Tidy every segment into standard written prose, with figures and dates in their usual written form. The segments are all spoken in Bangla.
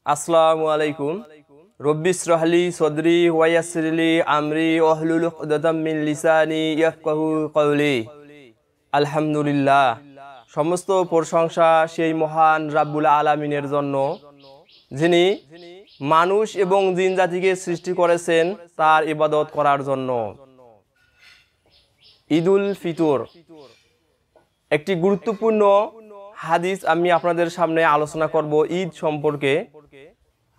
আসসালামু আলাইকুম। রব্বি ইশরাহলি সদরি ওয়া ইয়াসসিরলি আমরি ওয়াহলুল উকদাতাম মিন লিসানি ইয়াফকাহু কওলি। আলহামদুলিল্লাহ, সমস্ত প্রশংসা সেই মহান রাব্বুল আলামিনের জন্য, যিনি মানুষ এবং জিন জাতিকে সৃষ্টি করেছেন তার ইবাদত করার জন্য। ঈদুল ফিতর একটি গুরুত্বপূর্ণ হাদিস আমি আপনাদের সামনে আলোচনা করব ঈদ সম্পর্কে।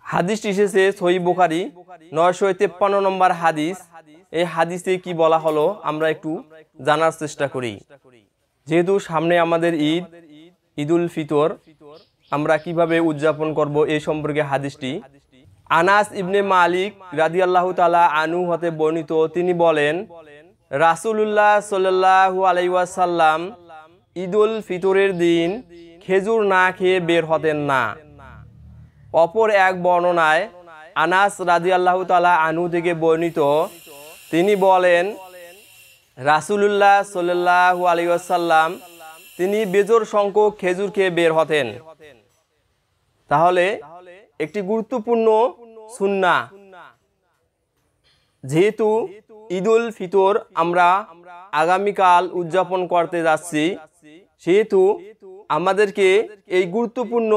হাদিসটি এসেছে সহিহ বুখারী 953 নম্বর হাদিস। এই হাদিসে কি বলা হলো আমরা একটু জানার চেষ্টা করি। যেহেতু সামনে আমাদের ঈদুল ফিতর, আমরা কিভাবে উদযাপন করব এই সম্পর্কে হাদিসটি। আনাস ইবনে মালিক রাদিয়াল্লাহু তাআলা আনহু হতে বর্ণিত, তিনি বলেন, রাসূলুল্লাহ সাল্লাল্লাহু আলাইহি ওয়াসাল্লাম ঈদুল ফিতরের দিন খেজুর না খেয়ে বের হতেন না। অপর এক বর্ণনায় আনাস রাদিয়াল্লাহু তাআলা আনহু থেকে বর্ণিত, তিনি বলেন, রাসূলুল্লাহ সাল্লাল্লাহু আলাইহি ওয়াসাল্লাম তিনি বেজোড় সংখ্যক খেজুর খেয়ে বের হতেন। তাহলে একটি গুরুত্বপূর্ণ সুন্নাহ, যেহেতু ঈদুল ফিতর আমরা আগামীকাল উদযাপন করতে যাচ্ছি, সেহেতু আমাদেরকে এই গুরুত্বপূর্ণ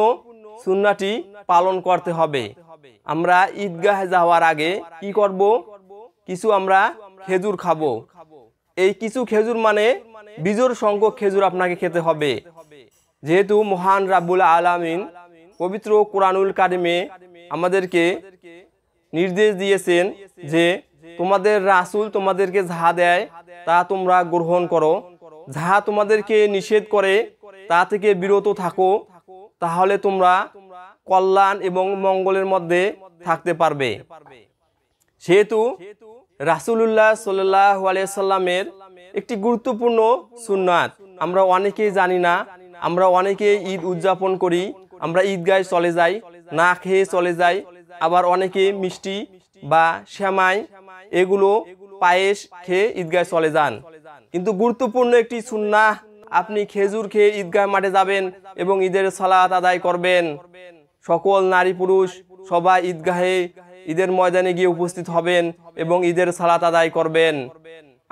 সুন্নাহটি পালন করতে হবে। আমরা ঈদগাহে যাওয়ার আগে কি করব? কিছু আমরা খেজুর খাবো। এই কিছু খেজুর মানে বিজোড় সংখ্যক খেজুর আপনাকে খেতে হবে। যেহেতু মহান রাব্বুল আলামিন পবিত্র কোরআনুল কারিমে আমাদেরকে নির্দেশ দিয়েছেন যে তোমাদের রাসূল তোমাদেরকে যাহা দেয় তা তোমরা গ্রহণ করো, যাহা তোমাদেরকে নিষেধ করে তা থেকে বিরত থাকো, তাহলে তোমরা কল্যাণ এবং মঙ্গলের মধ্যে থাকতে পারবে। সেহেতু রাসূলুল্লাহ সাল্লাল্লাহু আলাইহি সাল্লামের একটি গুরুত্বপূর্ণ সুন্নাত আমরা অনেকেই জানি না। আমরা অনেকেই ঈদ উদযাপন করি, আমরা ঈদগাহে চলে যাই, না খেয়ে চলে যাই। আবার অনেকে মিষ্টি বা সেমাই এগুলো পায়েস খেয়ে ঈদগাহে চলে যান। কিন্তু গুরুত্বপূর্ণ একটি সুন্নাহ, আপনি খেজুর খেয়ে ঈদগাহ মাঠে যাবেন এবং ঈদের সালাত আদায় করবেন। সকল নারী পুরুষ সবাই ঈদগাহে ঈদের ময়দানে গিয়ে উপস্থিত হবেন এবং ঈদের সালাত আদায় করবেন।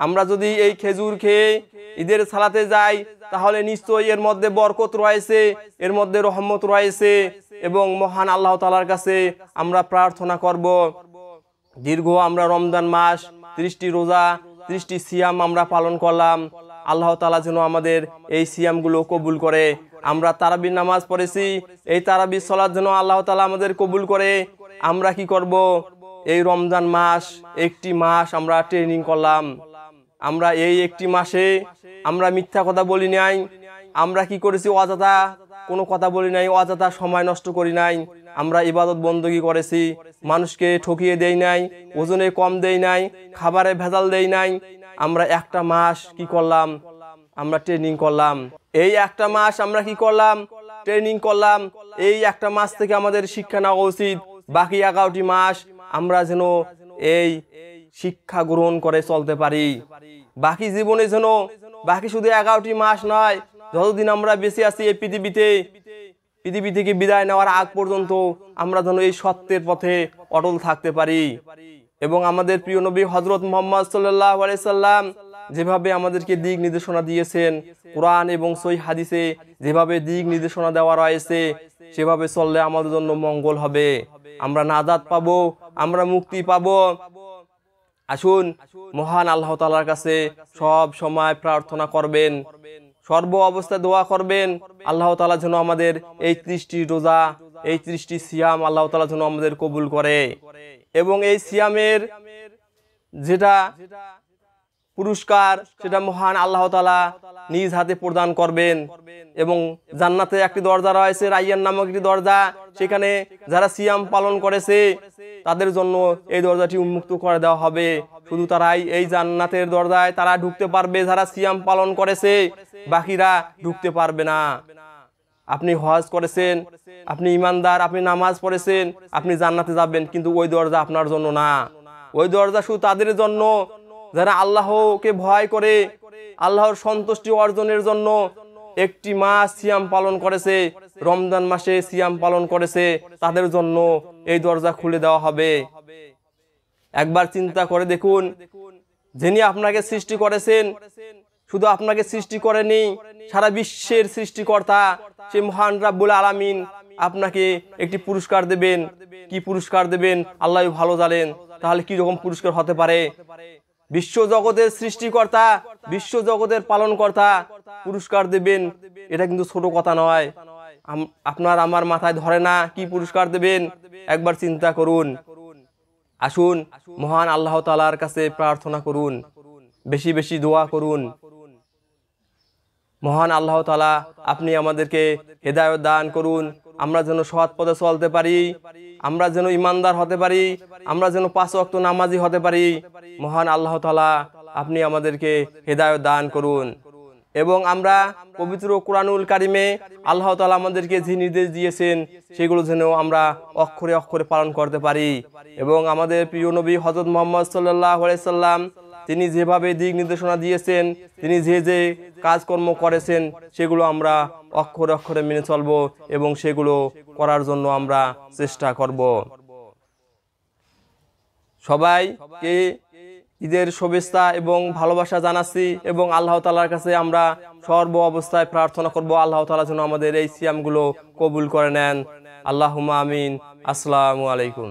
আমরা যদি এই খেজুর খেয়ে ঈদের সালাতে যাই, তাহলে নিশ্চয়ই এর মধ্যে বরকত রয়েছে, এর মধ্যে রহমত রয়েছে এবং মহান আল্লাহ তাআলার কাছে আমরা প্রার্থনা করব, দীর্ঘ আমরা রমজান মাস 30টি রোজা 30টি সিয়াম আমরা পালন করলাম, আল্লাহ তাআলা যেন আমাদের এই সিয়ামগুলো কবুল করে। আমরা তারাবির নামাজ পড়েছি, এই তারাবির সালাত যেন আল্লাহ তাআলা আমাদের কবুল করে। আমরা কি করব? এই রমজান মাস একটি মাস আমরা ট্রেনিং করলাম। আমরা এই একটি মাসে আমরা মিথ্যা কথা বলি নাই, আমরা কি করেছি? অযথা কোনো কথা বলি নাই, অযথা সময় নষ্ট করি নাই। আমরা ইবাদত বন্দগি করেছি, মানুষকে ঠকিয়ে দেই নাই, ওজনে কম দেই নাই, খাবারে ভেজাল দেই নাই। আমরা একটা মাস কি করলাম? আমরা ট্রেনিং করলাম। এই একটা মাস আমরা কি করলাম? ট্রেনিং করলাম। এই একটা মাস থেকে আমাদের শিক্ষা নেওয়া উচিত। বাকি 11টি মাস আমরা যেন এই শিক্ষা গ্রহণ করে চলতে পারি। বাকি জীবনে যেন, বাকি শুধু 11টি মাস নয়, যতদিন আমরা বেঁচে আছি এই পৃথিবী থেকে বিদায় নেওয়ার আগ পর্যন্ত আমরা যেন এই সত্যের পথে অটল থাকতে পারি। এবং আমাদের প্রিয় নবী হযরত মুহাম্মদ সাল্লাল্লাহু আলাইহি সাল্লাম যেভাবে আমাদেরকে দিক নির্দেশনা দিয়েছেন, কোরআন এবং সহিহ হাদিসে যেভাবে দিক নির্দেশনা দেওয়া রয়েছে, সেভাবে চললে আমাদের জন্য মঙ্গল হবে, আমরা নাজাত পাবো, আমরা মুক্তি পাবো। আসুন মহান আল্লাহ তাআলার কাছে সব সময় প্রার্থনা করবেন, সর্ব অবস্থায় দোয়া করবেন, আল্লাহ তাআলা যেন আমাদের এই 30টি রোজা, এই 30টি সিয়াম আল্লাহ তাআলা যেন আমাদের কবুল করে। এবং এই সিয়ামের যেটা পুরস্কার, সেটা মহান আল্লাহ তাআলা নিজ হাতে প্রদান করবেন। এবং জান্নাতে একটি দরজা রয়েছে, রাইয়ান নামক একটি দরজা, সেখানে যারা সিয়াম পালন করেছে তাদের জন্য এই দরজাটি উন্মুক্ত করে দেওয়া হবে। শুধু তারাই এই জান্নাতের দরজায় তারা ঢুকতে পারবে যারা সিয়াম পালন করেছে, বাকিরা ঢুকতে পারবে না। আপনি হজ করেছেন, আপনি ইমানদার, আপনি নামাজ পড়েছেন, আপনি জান্নাতে যাবেন, কিন্তু ওই দরজা আপনার জন্য না। ওই দরজা শুধু তাদের জন্য যারা আল্লাহকে ভয় করে, আল্লাহর সন্তুষ্টি অর্জনের জন্য একটি মাস সিয়াম পালন করেছে, রমজান মাসে সিয়াম পালন করেছে, তাদের জন্য এই দরজা খুলে দেওয়া হবে। একবার চিন্তা করে দেখুন, যিনি আপনাকে সৃষ্টি করেছেন, শুধু আপনাকে সৃষ্টি করেনি, সারা বিশ্বের সৃষ্টিকর্তা সে মহান রাব্বুল আলামিন আপনাকে একটি পুরস্কার দেবেন। কি পুরস্কার দেবেন আল্লাহ ভালো জানেন। তাহলে কি রকম পুরস্কার হতে পারে? বিশ্ব জগতের সৃষ্টিকর্তা, বিশ্ব জগতের পালনকর্তা পুরস্কার দেবেন, এটা কিন্তু ছোট কথা নয়। আপনার আমার মাথায় ধরে না কি পুরস্কার দেবেন। একবার চিন্তা করুন। আসুন মহান আল্লাহ তাআলার কাছে প্রার্থনা করুন, বেশি বেশি দোয়া করুন। মহান আল্লাহ তাআলা আপনি আমাদেরকে হেদায়েত দান করুন, আমরা যেন সৎ পথে চলতে পারি, আমরা যেন ইমানদার হতে পারি, আমরা যেন 5 ওয়াক্ত নামাজি হতে পারি। মহান আল্লাহ তাআলা আপনি আমাদেরকে হেদায়েত দান করুন। এবং আমরা পবিত্র কোরআনুল কারিমে আল্লাহ তাআলা আমাদেরকে যে নির্দেশ দিয়েছেন সেগুলো যেন আমরা অক্ষরে অক্ষরে পালন করতে পারি। এবং আমাদের প্রিয় নবী হযরত মুহাম্মদ সাল্লাল্লাহু আলাইহি সাল্লাম তিনি যেভাবে দিক নির্দেশনা দিয়েছেন, তিনি যে যে কাজকর্ম করেছেন সেগুলো আমরা অক্ষরে অক্ষরে মেনে চলব এবং সেগুলো করার জন্য আমরা চেষ্টা করব। সবাইকে ঈদের শুভেচ্ছা এবং ভালোবাসা জানাচ্ছি এবং আল্লাহ তাআলার কাছে আমরা সর্ব অবস্থায় প্রার্থনা করব আল্লাহ তাআলা যেন আমাদের এই সিয়ামগুলো কবুল করে নেন। আল্লাহুম্মা আমিন। আসসালামু আলাইকুম।